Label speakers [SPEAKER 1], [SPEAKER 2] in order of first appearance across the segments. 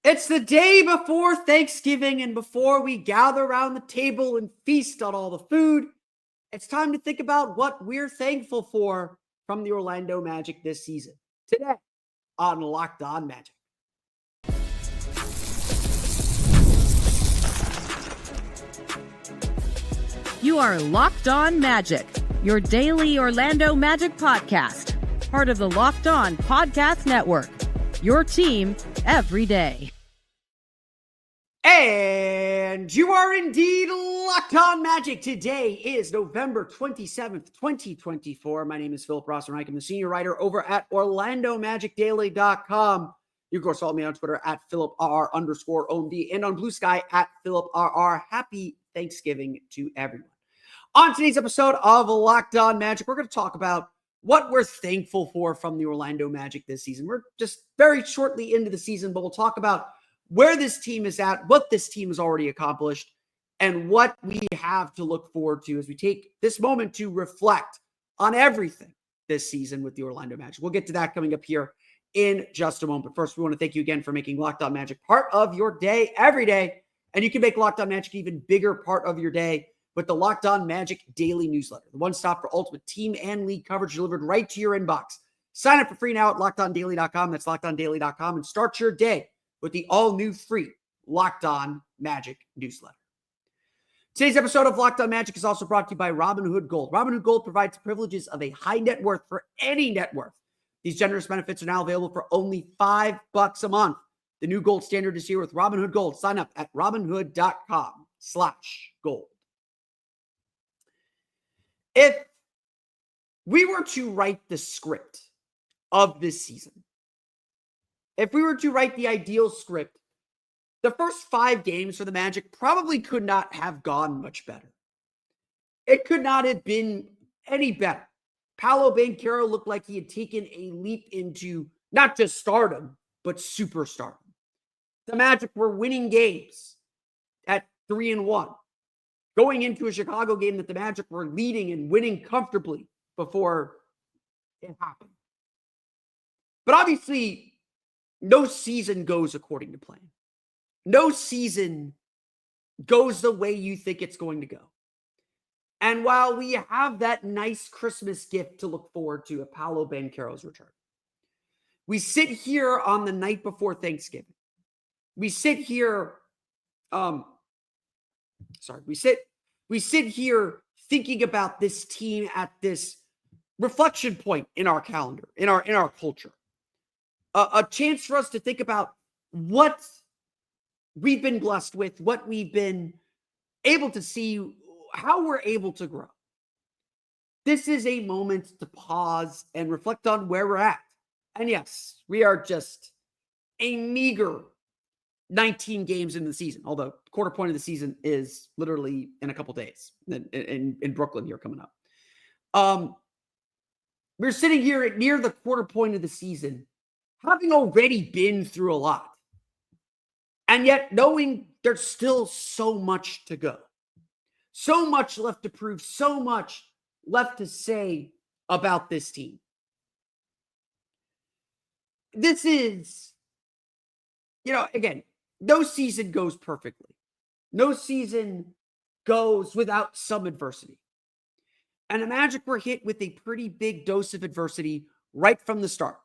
[SPEAKER 1] It's the day before Thanksgiving, and before we gather around the table and feast on all the food, it's time to think about what we're thankful for from the Orlando Magic this season. Today on Locked On Magic.
[SPEAKER 2] You are Locked On Magic, your daily Orlando Magic podcast, part of the Locked On Podcast Network, your team every day.
[SPEAKER 1] And you are indeed Locked On Magic. Today is November 27th, 2024. My name is Philip Rossman. I'm the senior writer over at OrlandoMagicDaily.com. You can, of course, follow me on Twitter at PhilipRR_OMD and on Blue Sky at PhilipRR. Happy Thanksgiving to everyone. On today's episode of Locked On Magic, we're going to talk about what we're thankful for from the Orlando Magic this season. We're just very shortly into the season, but we'll talk about where this team is at, what this team has already accomplished, and what we have to look forward to as we take this moment to reflect on everything this season with the Orlando Magic. We'll get to that coming up here in just a moment. But first, we want to thank you again for making Locked On Magic part of your day every day. And you can make Locked On Magic an even bigger part of your day with the Locked On Magic Daily Newsletter, the one stop for ultimate team and league coverage delivered right to your inbox. Sign up for free now at LockedOnDaily.com. That's LockedOnDaily.com, and start your day with the all-new free Locked On Magic newsletter. Today's episode of Locked On Magic is also brought to you by Robinhood Gold. Robinhood Gold provides privileges of a high net worth for any net worth. These generous benefits are now available for only $5 a month. The new gold standard is here with Robinhood Gold. Sign up at Robinhood.com/gold. If we were to write the script of this season, if we were to write the ideal script, the first 5 games for the Magic probably could not have gone much better. It could not have been any better. Paolo Banchero looked like he had taken a leap into not just stardom, but superstardom. The Magic were winning games at 3-1, going into a Chicago game that the Magic were leading and winning comfortably before it happened. But obviously, no season goes according to plan. No season goes the way you think it's going to go. And while we have that nice Christmas gift to look forward to at Paolo Banchero's return, we sit here on the night before Thanksgiving. We sit here, we sit here thinking about this team at this reflection point in our calendar, in our culture. A chance for us to think about what we've been blessed with, what we've been able to see, how we're able to grow. This is a moment to pause and reflect on where we're at. And yes, we are just a meager 19 games into the season, although quarter point of the season is literally in a couple days in Brooklyn here coming up. We're sitting here at near the quarter point of the season, having already been through a lot, and yet knowing there's still so much to go, so much left to prove, so much left to say about this team. This is, again, no season goes perfectly. No season goes without some adversity. And the Magic were hit with a pretty big dose of adversity right from the start.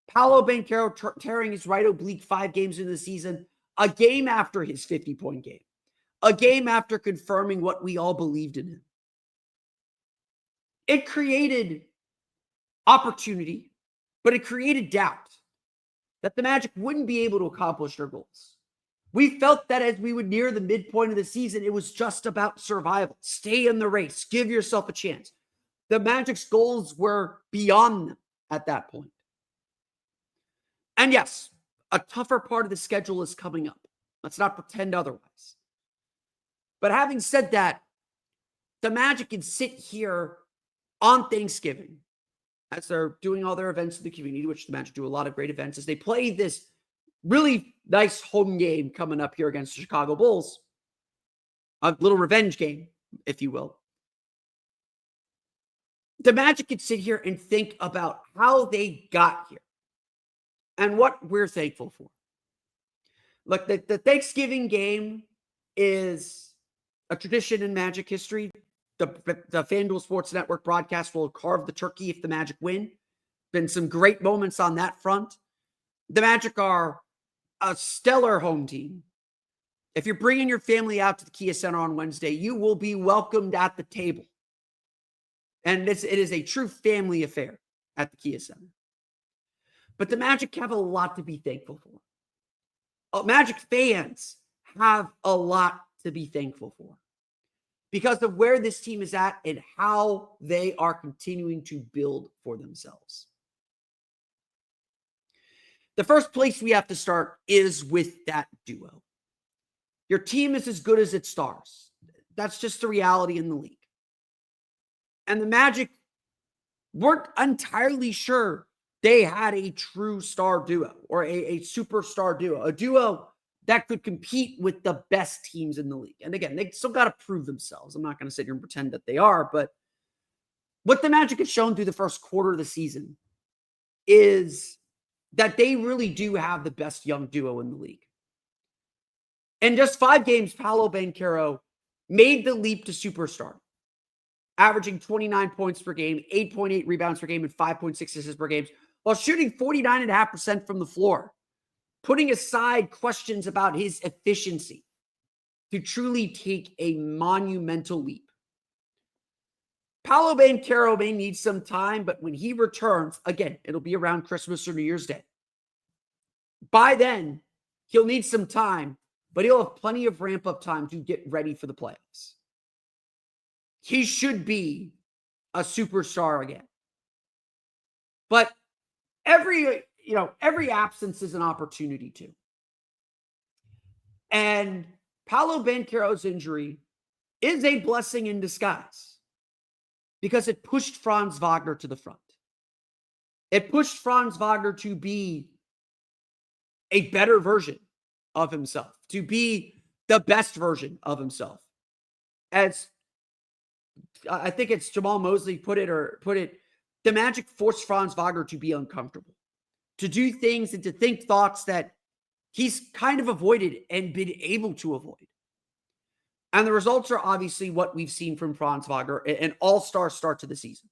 [SPEAKER 1] Paolo Banchero tearing his right oblique 5 games into the season, a game after his 50-point game, a game after confirming what we all believed in him. It created opportunity, but it created doubt that the Magic wouldn't be able to accomplish their goals. We felt that as we would near the midpoint of the season, it was just about survival. Stay in the race. Give yourself a chance. The Magic's goals were beyond them at that point. And yes, a tougher part of the schedule is coming up. Let's not pretend otherwise. But having said that, the Magic can sit here on Thanksgiving as they're doing all their events in the community, which the Magic do a lot of great events, as they play this really nice home game coming up here against the Chicago Bulls. A little revenge game, if you will. The Magic could sit here and think about how they got here and what we're thankful for. Look, the Thanksgiving game is a tradition in Magic history. The FanDuel Sports Network broadcast will carve the turkey if the Magic win. Been some great moments on that front. The Magic are a stellar home team. If you're bringing your family out to the Kia Center on Wednesday, you will be welcomed at the table. And it is a true family affair at the Kia Center. But the Magic have a lot to be thankful for. Magic fans have a lot to be thankful for because of where this team is at and how they are continuing to build for themselves. The first place we have to start is with that duo. Your team is as good as its stars. That's just the reality in the league. And the Magic weren't entirely sure they had a true star duo or a superstar duo, a duo that could compete with the best teams in the league. And again, they still got to prove themselves. I'm not going to sit here and pretend that they are, but what the Magic has shown through the first quarter of the season is that they really do have the best young duo in the league. In just 5 games, Paolo Banchero made the leap to superstar, averaging 29 points per game, 8.8 rebounds per game, and 5.6 assists per game, while shooting 49.5% from the floor, putting aside questions about his efficiency to truly take a monumental leap. Paolo Banchero may need some time, but when he returns, again, it'll be around Christmas or New Year's Day. By then, he'll need some time, but he'll have plenty of ramp-up time to get ready for the playoffs. He should be a superstar again. But every absence is an opportunity too. And Paolo Banchero's injury is a blessing in disguise because it pushed Franz Wagner to the front. It pushed Franz Wagner to be a better version of himself, to be the best version of himself. As I think it's Jamal Mosley put it, the Magic forced Franz Wagner to be uncomfortable, to do things and to think thoughts that he's kind of avoided and been able to avoid. And the results are obviously what we've seen from Franz Wagner, an all-star start to the season.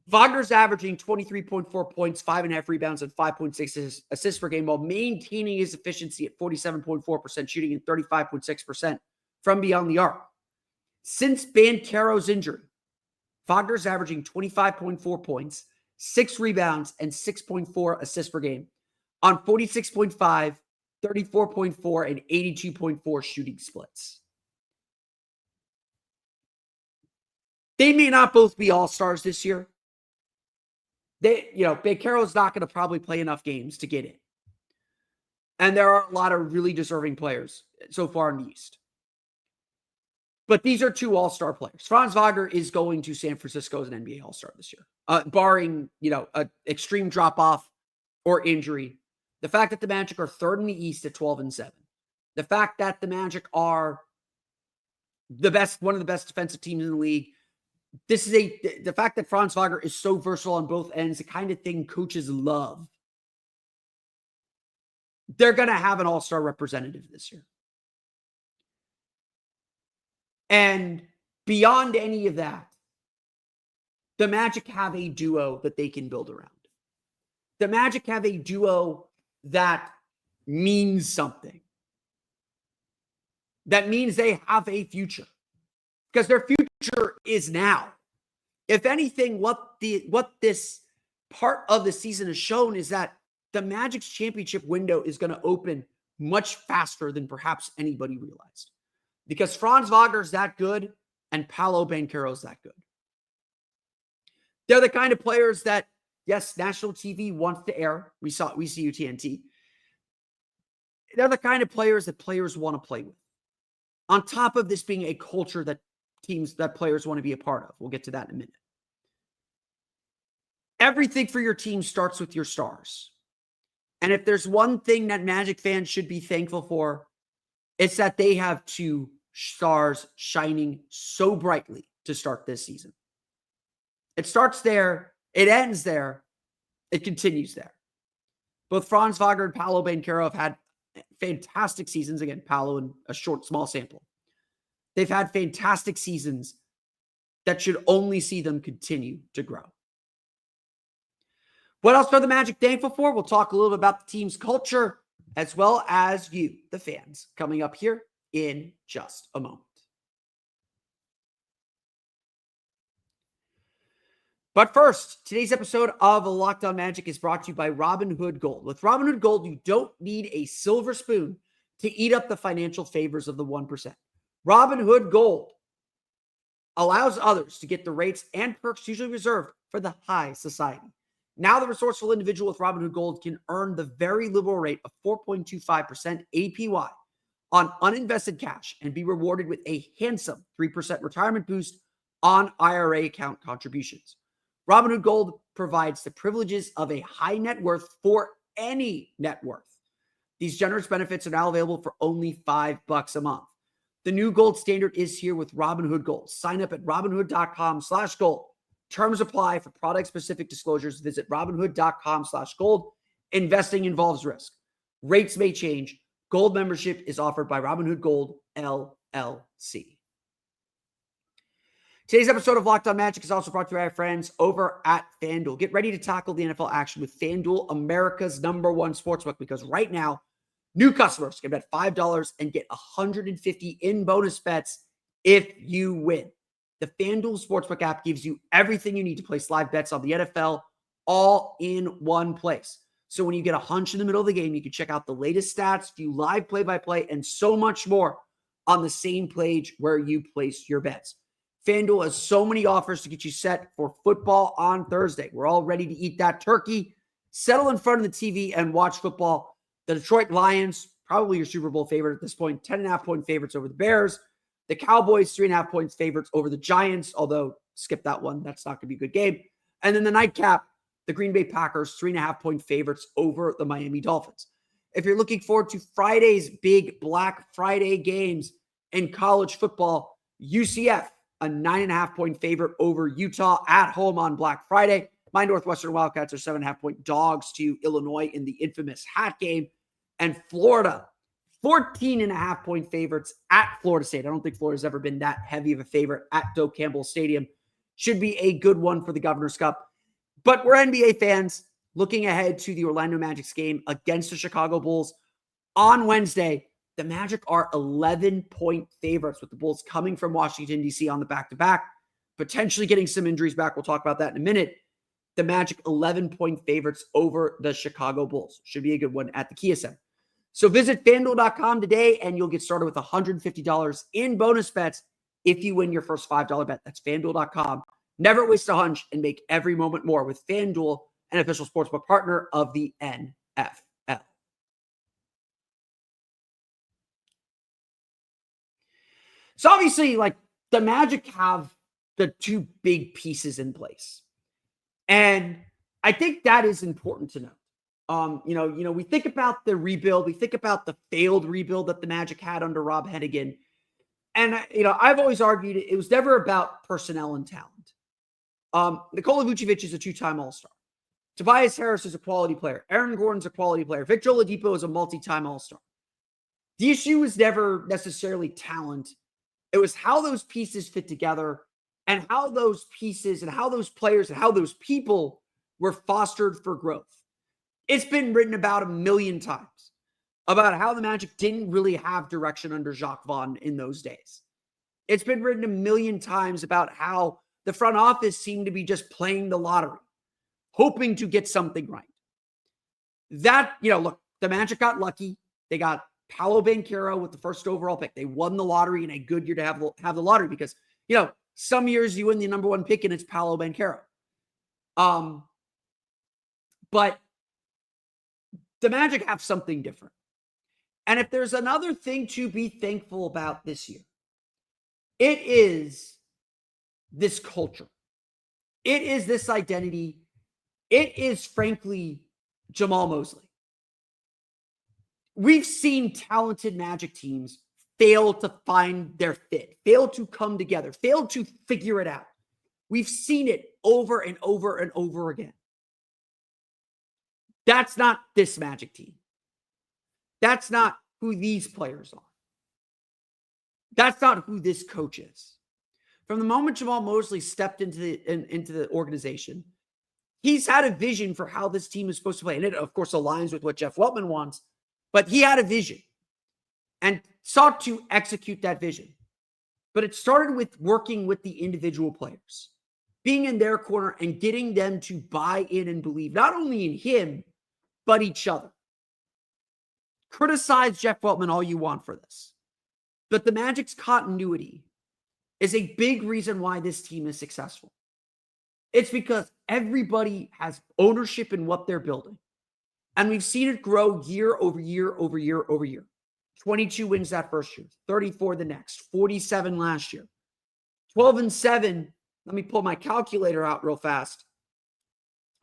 [SPEAKER 1] Wagner's averaging 23.4 points, 5.5 rebounds, and 5.6 assists per game while maintaining his efficiency at 47.4%, shooting and 35.6% from beyond the arc. Since Banchero's injury, Wagner's averaging 25.4 points, 6 rebounds, and 6.4 assists per game on 46.5, 34.4, and 82.4 shooting splits. They may not both be all-stars this year. Banchero's not going to probably play enough games to get in. And there are a lot of really deserving players so far in the East. But these are 2 all-star players. Franz Wagner is going to San Francisco as an NBA all-star this year, barring, an extreme drop-off or injury. The fact that the Magic are 3rd in the East at 12-7. The fact that the Magic are one of the best defensive teams in the league. The fact that Franz Wagner is so versatile on both ends, the kind of thing coaches love. They're going to have an all-star representative this year. And beyond any of that, the Magic have a duo that they can build around. The Magic have a duo that means something. That means they have a future. Because their future is now. If anything, what this part of the season has shown is that the Magic's championship window is going to open much faster than perhaps anybody realized. Because Franz Wagner's that good and Paolo Banchero's that good. They're the kind of players that, yes, national TV wants to air. We see UTNT. They're the kind of players that players want to play with. On top of this being a culture that players want to be a part of. We'll get to that in a minute. Everything for your team starts with your stars. And if there's one thing that Magic fans should be thankful for, it's that they have 2 stars shining so brightly to start this season. It starts there. It ends there. It continues there. Both Franz Wagner and Paolo Banchero have had fantastic seasons. Again, Paolo in a short, small sample. They've had fantastic seasons that should only see them continue to grow. What else are the Magic thankful for? We'll talk a little bit about the team's culture as well as you, the fans, coming up here in just a moment. But first, today's episode of Locked On Magic is brought to you by Robinhood Gold. With Robinhood Gold, you don't need a silver spoon to eat up the financial favors of the 1%. Robinhood Gold allows others to get the rates and perks usually reserved for the high society. Now the resourceful individual with Robinhood Gold can earn the very liberal rate of 4.25% APY on uninvested cash and be rewarded with a handsome 3% retirement boost on IRA account contributions. Robinhood Gold provides the privileges of a high net worth for any net worth. These generous benefits are now available for only $5 a month. The new gold standard is here with Robinhood Gold. Sign up at Robinhood.com/gold. Terms apply. For product-specific disclosures, visit Robinhood.com/gold. Investing involves risk. Rates may change. Gold membership is offered by Robinhood Gold, LLC. Today's episode of Locked On Magic is also brought to you by our friends over at FanDuel. Get ready to tackle the NFL action with FanDuel, America's #1 sportsbook, because right now, new customers can bet $5 and get $150 in bonus bets if you win. The FanDuel Sportsbook app gives you everything you need to place live bets on the NFL all in one place. So when you get a hunch in the middle of the game, you can check out the latest stats, view live play-by-play, and so much more on the same page where you place your bets. FanDuel has so many offers to get you set for football on Thursday. We're all ready to eat that turkey, settle in front of the TV, and watch football. The Detroit Lions, probably your Super Bowl favorite at this point, 10.5-point favorites over the Bears. The Cowboys, 3.5 points favorites over the Giants, although skip that one. That's not going to be a good game. And then the nightcap, the Green Bay Packers, 3.5-point favorites over the Miami Dolphins. If you're looking forward to Friday's big Black Friday games in college football, UCF, a 9.5-point favorite over Utah at home on Black Friday. My Northwestern Wildcats are 7.5-point dogs to Illinois in the infamous hat game. And Florida, 14.5-point favorites at Florida State. I don't think Florida's ever been that heavy of a favorite at Doak Campbell Stadium. Should be a good one for the Governor's Cup. But we're NBA fans looking ahead to the Orlando Magic's game against the Chicago Bulls on Wednesday. The Magic are 11-point favorites, with the Bulls coming from Washington, D.C. on the back-to-back, potentially getting some injuries back. We'll talk about that in a minute. The Magic 11-point favorites over the Chicago Bulls. Should be a good one at the Kia Center. So visit FanDuel.com today, and you'll get started with $150 in bonus bets if you win your first $5 bet. That's FanDuel.com. Never waste a hunch and make every moment more with FanDuel, an official sportsbook partner of the NFL. So obviously, the Magic have the two big pieces in place. And I think that is important to know. We think about the rebuild. We think about the failed rebuild that the Magic had under Rob Hennigan. And, I've always argued it was never about personnel and talent. Nikola Vucevic is a two-time All-Star. Tobias Harris is a quality player. Aaron Gordon's a quality player. Victor Oladipo is a multi-time All-Star. The issue was never necessarily talent. It was how those pieces fit together and how those pieces and how those players and how those people were fostered for growth. It's been written about a million times about how the Magic didn't really have direction under Jacques Vaughn in those days. It's been written a million times about how the front office seemed to be just playing the lottery, hoping to get something right. That, look, the Magic got lucky. They got Paolo Banchero with the first overall pick. They won the lottery in a good year to have the lottery because, some years you win the number one pick and it's Paolo Banchero. But the Magic have something different. And if there's another thing to be thankful about this year, it is this culture. It is this identity. It is, frankly, Jamal Mosley. We've seen talented Magic teams fail to find their fit, fail to come together, fail to figure it out. We've seen it over and over and over again. That's not this Magic team. That's not who these players are. That's not who this coach is. From the moment Jamal Mosley stepped into the organization, he's had a vision for how this team is supposed to play. And it, of course, aligns with what Jeff Weltman wants. But he had a vision and sought to execute that vision. But it started with working with the individual players, being in their corner and getting them to buy in and believe not only in him, but each other. Criticize Jeff Weltman all you want for this. But the Magic's continuity is a big reason why this team is successful. It's because everybody has ownership in what they're building. And we've seen it grow year over year over year over year. 22 wins that first year, 34 the next, 47 last year. 12-7. Let me pull my calculator out real fast.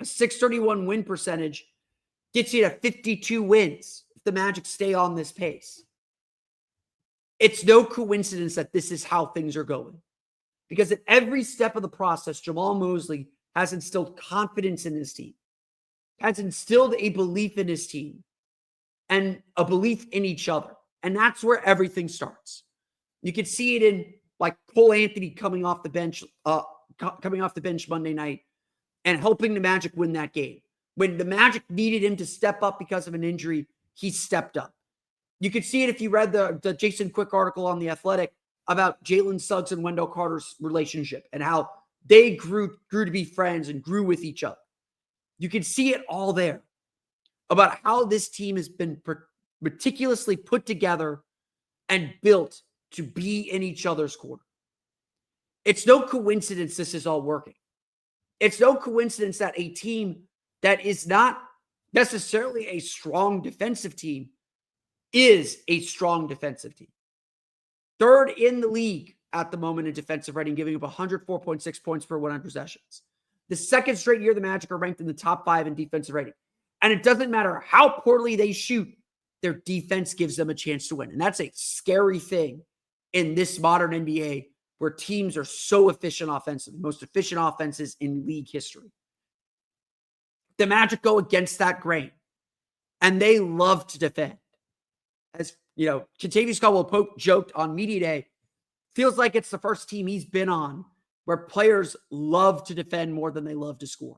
[SPEAKER 1] A 631 win percentage gets you to 52 wins if the Magic stay on this pace. It's no coincidence that this is how things are going. Because at every step of the process, Jamal Mosley has instilled confidence in his team, has instilled a belief in his team, and a belief in each other. And that's where everything starts. You can see it in like Cole Anthony coming off the bench Monday night and helping the Magic win that game. When the Magic needed him to step up because of an injury, he stepped up. You could see it if you read the Jason Quick article on The Athletic about Jalen Suggs and Wendell Carter's relationship and how they grew to be friends and grew with each other. You can see it all there about how this team has been meticulously put together and built to be in each other's corner. It's no coincidence this is all working. It's no coincidence that a team that is not necessarily a strong defensive team is a strong defensive team. Third in the league at the moment in defensive rating, giving up 104.6 points per 100 possessions. The second straight year the Magic are ranked in the top 5 in defensive rating. And it doesn't matter how poorly they shoot, their defense gives them a chance to win. And that's a scary thing in this modern NBA where teams are so efficient offensively, most efficient offenses in league history. The Magic go against that grain, and they love to defend. As you know, Kentavious Caldwell-Pope joked on Media Day, feels like it's the first team he's been on where players love to defend more than they love to score.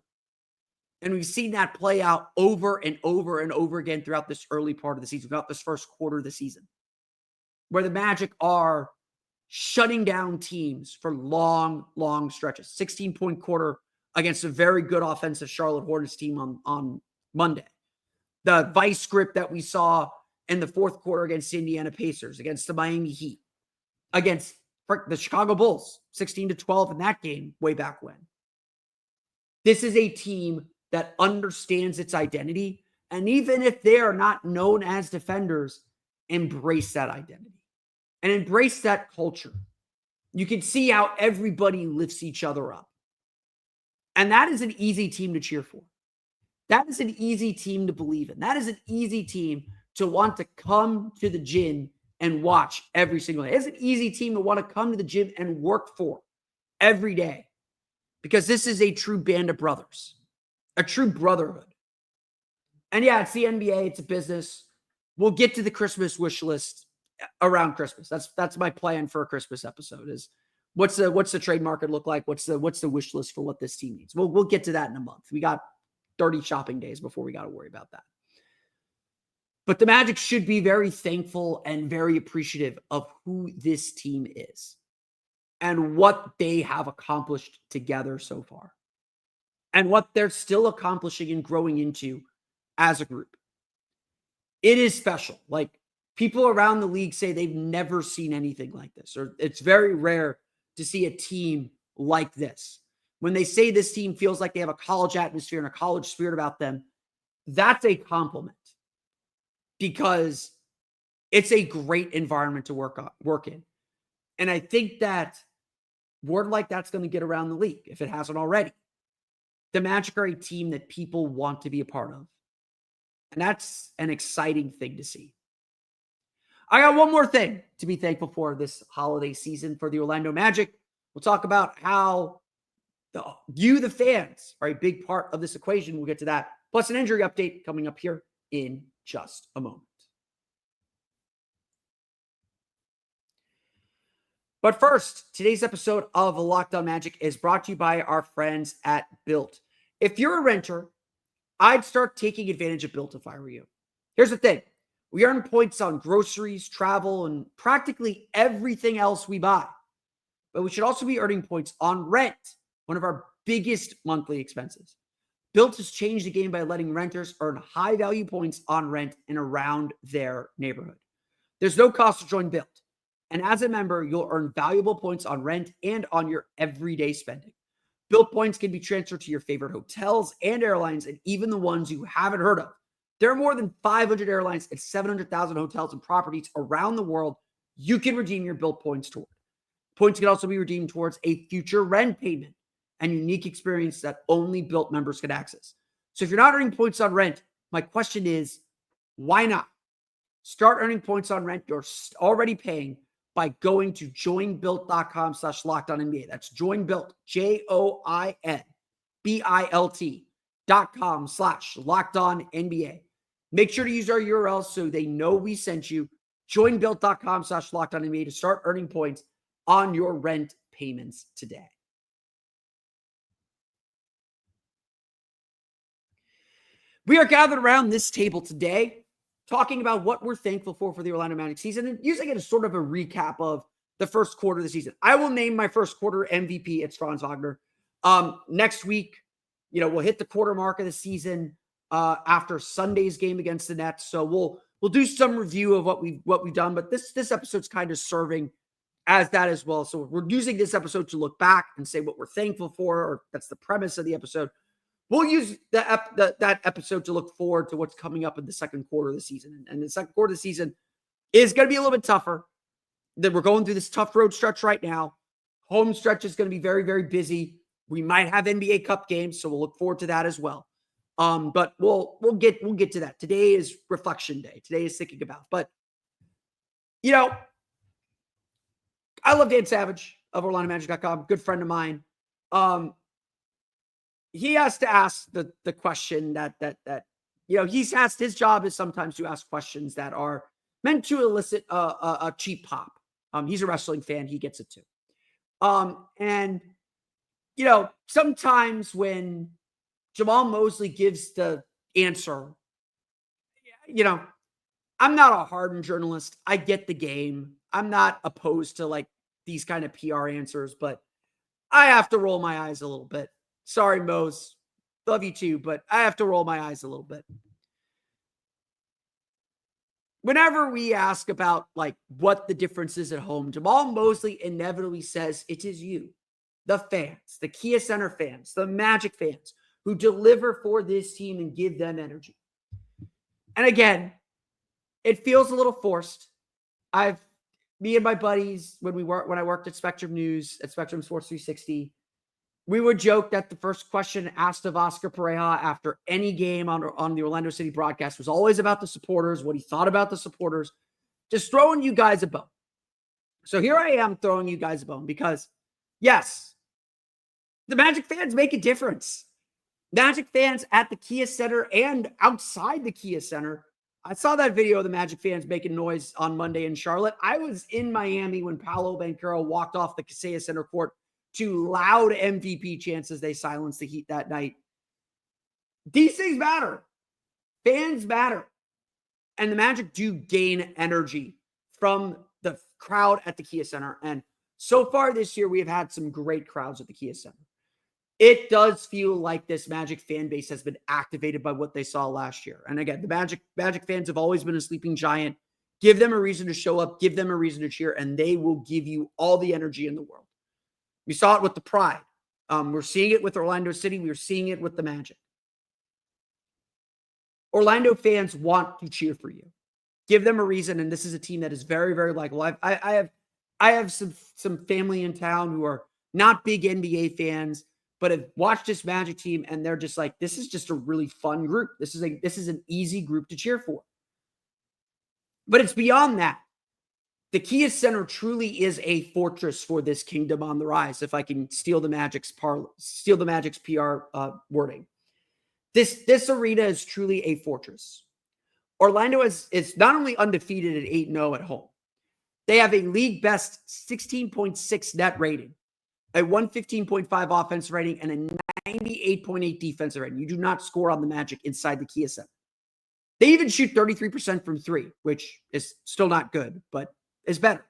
[SPEAKER 1] And we've seen that play out over and over and over again throughout this early part of the season, throughout this first quarter of the season, where the Magic are shutting down teams for long, long stretches. 16-point quarter against a very good offensive Charlotte Hornets team on Monday. The vice grip that we saw in the fourth quarter against the Indiana Pacers, against the Miami Heat, against the Chicago Bulls, 16-12 in that game way back when. This is a team that understands its identity, and even if they are not known as defenders, embrace that identity and embrace that culture. You can see how everybody lifts each other up. And that is an easy team to cheer for. That is an easy team to believe in. That is an easy team to want to come to the gym and watch every single day. It's an easy team to want to come to the gym and work for every day because this is a true band of brothers, a true brotherhood. And yeah, it's the NBA. It's a business. We'll get to the Christmas wish list around Christmas. That's my plan for a Christmas episode is what's the trade market look like? What's the wish list for what this team needs? We'll get to that in a month. We got 30 shopping days before we got to worry about that. But the Magic should be very thankful and very appreciative of who this team is and what they have accomplished together so far and what they're still accomplishing and growing into as a group. It is special. Like people around the league say they've never seen anything like this, or it's very rare to see a team like this. When they say this team feels like they have a college atmosphere and a college spirit about them, that's a compliment. Because it's a great environment to work in. And I think that word like that's going to get around the league if it hasn't already. The Magic are a team that people want to be a part of. And that's an exciting thing to see. I got one more thing to be thankful for this holiday season for the Orlando Magic. We'll talk about how the fans, are a big part of this equation. We'll get to that. Plus an injury update coming up here in just a moment. But first, today's episode of Locked On Magic is brought to you by our friends at BILT. If you're a renter, I'd start taking advantage of BILT if I were you. Here's the thing. We earn points on groceries, travel, and practically everything else we buy. But we should also be earning points on rent, one of our biggest monthly expenses. BILT has changed the game by letting renters earn high-value points on rent and around their neighborhood. There's no cost to join BILT. And as a member, you'll earn valuable points on rent and on your everyday spending. BILT points can be transferred to your favorite hotels and airlines, and even the ones you haven't heard of. There are more than 500 airlines and 700,000 hotels and properties around the world you can redeem your BILT points toward. Points can also be redeemed towards a future rent payment and unique experience that only BILT members can access. So if you're not earning points on rent, my question is, why not? Start earning points on rent you're already paying by going to joinbilt.com/lockedonnba. That's joinbilt, joinbilt.com/lockedonnba. Make sure to use our URL so they know we sent you. Joinbilt.com/lockedonnba to start earning points on your rent payments today. We are gathered around this table today talking about what we're thankful for the Orlando Magic season, and using it as sort of a recap of the first quarter of the season. I will name my first quarter MVP. It's Franz Wagner. Next week, we'll hit the quarter mark of the season after Sunday's game against the Nets. So we'll do some review of what we've done, but this episode's kind of serving as that as well. So we're using this episode to look back and say what we're thankful for, or that's the premise of the episode. We'll use that episode to look forward to what's coming up in the second quarter of the season. And the second quarter of the season is going to be a little bit tougher. That we're going through this tough road stretch right now. Home stretch is going to be very, very busy. We might have NBA Cup games, so we'll look forward to that as well. But we'll get to that. Today is reflection day. Today is thinking about. But I love Dan Savage of OrlandoMagic.com, good friend of mine. He has to ask the question that he's asked. His job is sometimes to ask questions that are meant to elicit a cheap pop. He's a wrestling fan. He gets it too. And sometimes when Jamal Mosley gives the answer, I'm not a hardened journalist. I get the game. I'm not opposed to these kind of PR answers, but I have to roll my eyes a little bit. Sorry, Mose. Love you too, but I have to roll my eyes a little bit. Whenever we ask about what the difference is at home, Jamal Mosley inevitably says it is you, the fans, the Kia Center fans, the Magic fans who deliver for this team and give them energy. And again, it feels a little forced. Me and my buddies, when I worked at Spectrum News, at Spectrum Sports 360, we would joke that the first question asked of Oscar Pereja after any game on the Orlando City broadcast was always about the supporters, what he thought about the supporters, just throwing you guys a bone. So here I am throwing you guys a bone because, yes, the Magic fans make a difference. Magic fans at the Kia Center and outside the Kia Center. I saw that video of the Magic fans making noise on Monday in Charlotte. I was in Miami when Paolo Banchero walked off the Kaseya Center court to loud MVP chants as they silenced the Heat that night. These things matter. Fans matter. And the Magic do gain energy from the crowd at the Kia Center. And so far this year, we have had some great crowds at the Kia Center. It does feel like this Magic fan base has been activated by what they saw last year. And again, the Magic fans have always been a sleeping giant. Give them a reason to show up. Give them a reason to cheer. And they will give you all the energy in the world. We saw it with the Pride. We're seeing it with Orlando City. We're seeing it with the Magic. Orlando fans want to cheer for you. Give them a reason, and this is a team that is very, very likable. I have some family in town who are not big NBA fans, but have watched this Magic team, and they're just like, this is just a really fun group. This is an easy group to cheer for. But it's beyond that. The Kia Center truly is a fortress for this kingdom on the rise, if I can steal the Magic's PR wording. This arena is truly a fortress. Orlando is not only undefeated at 8-0 at home. They have a league best 16.6 net rating, a 115.5 offensive rating, and a 98.8 defensive rating. You do not score on the Magic inside the Kia Center. They even shoot 33% from three, which is still not good, but is better.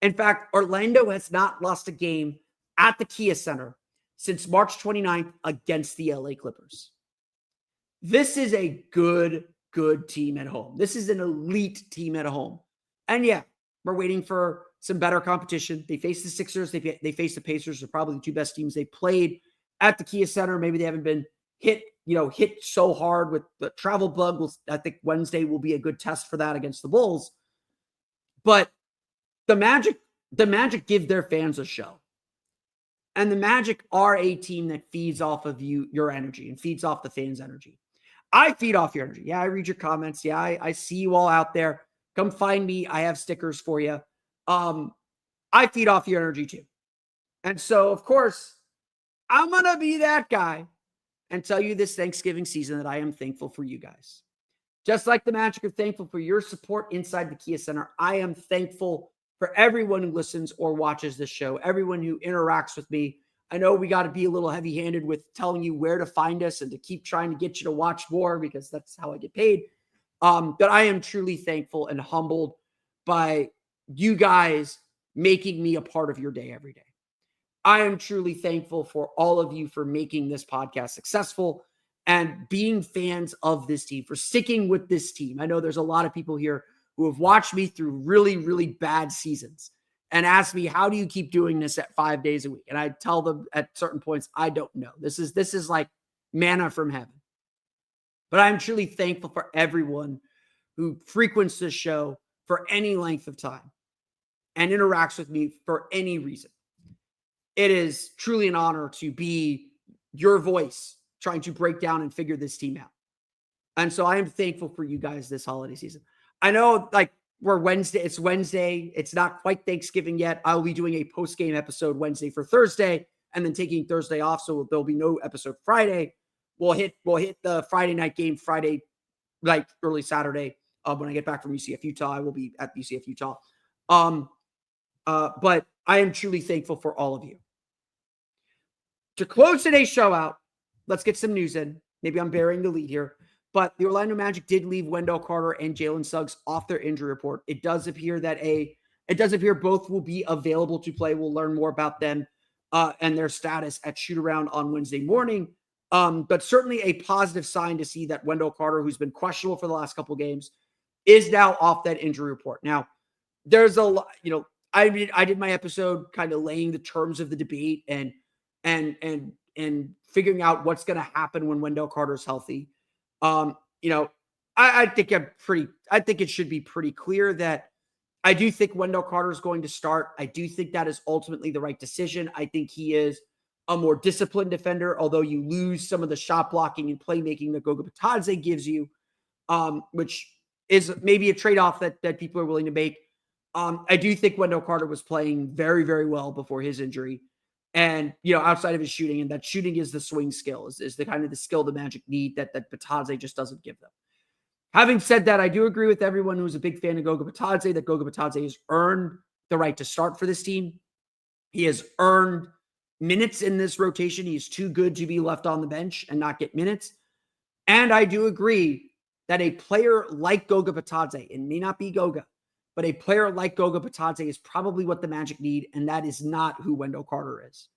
[SPEAKER 1] In fact, Orlando has not lost a game at the Kia Center since March 29th against the LA Clippers. This is a good team at home. This is an elite team at home. And yeah, we're waiting for some better competition. They face the Sixers. They face the Pacers. They're probably the two best teams they played at the Kia Center. Maybe they haven't been hit so hard with the travel bug. I think Wednesday will be a good test for that against the Bulls. But the Magic give their fans a show. And the Magic are a team that feeds off of your energy and feeds off the fans' energy. I feed off your energy. Yeah, I read your comments. Yeah, I see you all out there. Come find me. I have stickers for you. I feed off your energy too. And so, of course, I'm going to be that guy and tell you this Thanksgiving season that I am thankful for you guys. Just like the Magic are thankful for your support inside the Kia Center, I am thankful for everyone who listens or watches this show, everyone who interacts with me. I know we got to be a little heavy-handed with telling you where to find us and to keep trying to get you to watch more because that's how I get paid. But I am truly thankful and humbled by you guys making me a part of your day every day. I am truly thankful for all of you for making this podcast successful and being fans of this team, for sticking with this team. I know there's a lot of people here who have watched me through really, really bad seasons and ask me, how do you keep doing this at 5 days a week? And I tell them at certain points, I don't know. This is like manna from heaven. But I'm truly thankful for everyone who frequents this show for any length of time and interacts with me for any reason. It is truly an honor to be your voice trying to break down and figure this team out. And so I am thankful for you guys this holiday season. I know it's Wednesday. It's not quite Thanksgiving yet. I'll be doing a post-game episode Wednesday for Thursday and then taking Thursday off. So there'll be no episode Friday. We'll hit the Friday night game Friday, like early Saturday. When I get back from UCF Utah, I will be at UCF Utah. But I am truly thankful for all of you. To close today's show out, let's get some news in. Maybe I'm burying the lead here. But the Orlando Magic did leave Wendell Carter and Jalen Suggs off their injury report. It does appear both will be available to play. We'll learn more about them and their status at shoot-around on Wednesday morning. But certainly a positive sign to see that Wendell Carter, who's been questionable for the last couple games, is now off that injury report. Now, there's a lot, I did my episode kind of laying the terms of the debate and figuring out what's going to happen when Wendell Carter's healthy. I think it should be pretty clear that I do think Wendell Carter is going to start. I do think that is ultimately the right decision. I think he is a more disciplined defender, although you lose some of the shot blocking and playmaking that Goga Bitadze gives you, which is maybe a trade-off that people are willing to make. I do think Wendell Carter was playing very, very well before his injury. And, outside of his shooting, and that shooting is the swing skill, is the kind of the skill the Magic need that Bitadze just doesn't give them. Having said that, I do agree with everyone who's a big fan of Goga Bitadze that Goga Bitadze has earned the right to start for this team. He has earned minutes in this rotation. He's too good to be left on the bench and not get minutes. And I do agree that a player like Goga Bitadze, it may not be Goga, but a player like Goga Bitadze is probably what the Magic need, and that is not who Wendell Carter is.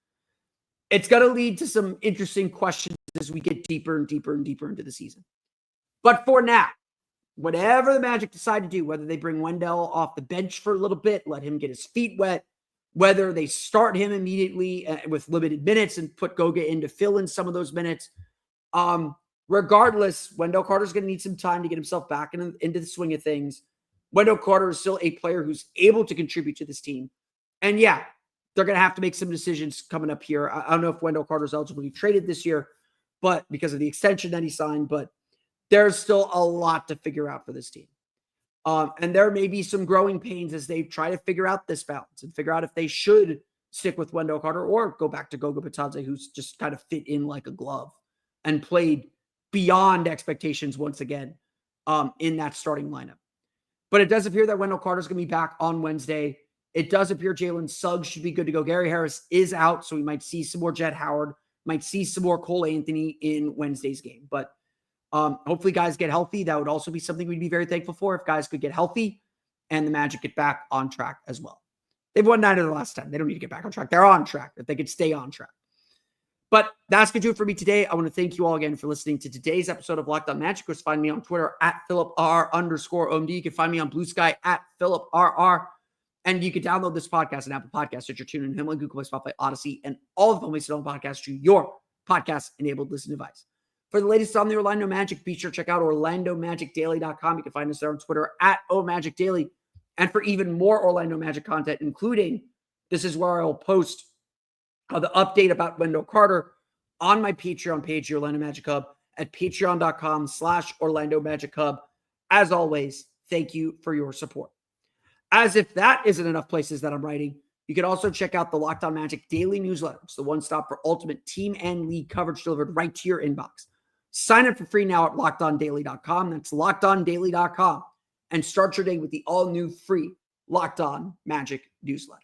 [SPEAKER 1] It's going to lead to some interesting questions as we get deeper and deeper and deeper into the season. But for now, whatever the Magic decide to do, whether they bring Wendell off the bench for a little bit, let him get his feet wet, whether they start him immediately with limited minutes and put Goga in to fill in some of those minutes, regardless, Wendell Carter's going to need some time to get himself back into the swing of things. Wendell Carter is still a player who's able to contribute to this team. And yeah, they're going to have to make some decisions coming up here. I don't know if Wendell Carter's eligible to be traded this year, but because of the extension that he signed, but there's still a lot to figure out for this team. And there may be some growing pains as they try to figure out this balance and figure out if they should stick with Wendell Carter or go back to Goga Bitadze, who's just kind of fit in like a glove and played beyond expectations once again in that starting lineup. But it does appear that Wendell Carter's going to be back on Wednesday. It does appear Jalen Suggs should be good to go. Gary Harris is out, so we might see some more Jet Howard, might see some more Cole Anthony in Wednesday's game. But hopefully guys get healthy. That would also be something we'd be very thankful for if guys could get healthy and the Magic get back on track as well. They've won 9 of the last 10. They don't need to get back on track. They're on track if they could stay on track. But that's going to do it for me today. I want to thank you all again for listening to today's episode of Locked On Magic. Of course, find me on Twitter at @PhilipR_OMD. You can find me on Blue Sky at PhilipRR. And you can download this podcast on Apple Podcasts, Stitcher, TuneIn, Himalaya, Google Play, Spotify, Odyssey, and all of the places on podcasts to your podcast-enabled listening device. For the latest on the Orlando Magic, be sure to check out OrlandoMagicDaily.com. You can find us there on Twitter at OMagicDaily. And for even more Orlando Magic content, including, this is where I'll post the update about Wendell Carter on my Patreon page, the Orlando Magic Hub, at patreon.com/Orlando Magic Hub. As always, thank you for your support. As if that isn't enough places that I'm writing, you can also check out the Locked On Magic daily newsletter. It's the one-stop for ultimate team and league coverage delivered right to your inbox. Sign up for free now at LockedOnDaily.com. That's LockedOnDaily.com. And start your day with the all-new free Locked On Magic newsletter.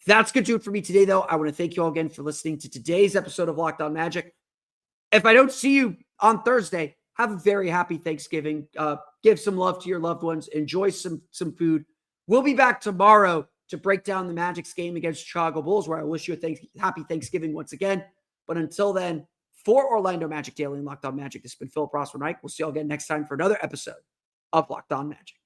[SPEAKER 1] That's going to do it for me today, though. I want to thank you all again for listening to today's episode of Locked On Magic. If I don't see you on Thursday, have a very happy Thanksgiving. Give some love to your loved ones. Enjoy some food. We'll be back tomorrow to break down the Magic's game against Chicago Bulls, where I wish you a happy Thanksgiving once again. But until then, for Orlando Magic Daily and Locked On Magic, this has been Philip Rossman-Reich. We'll see you all again next time for another episode of Locked On Magic.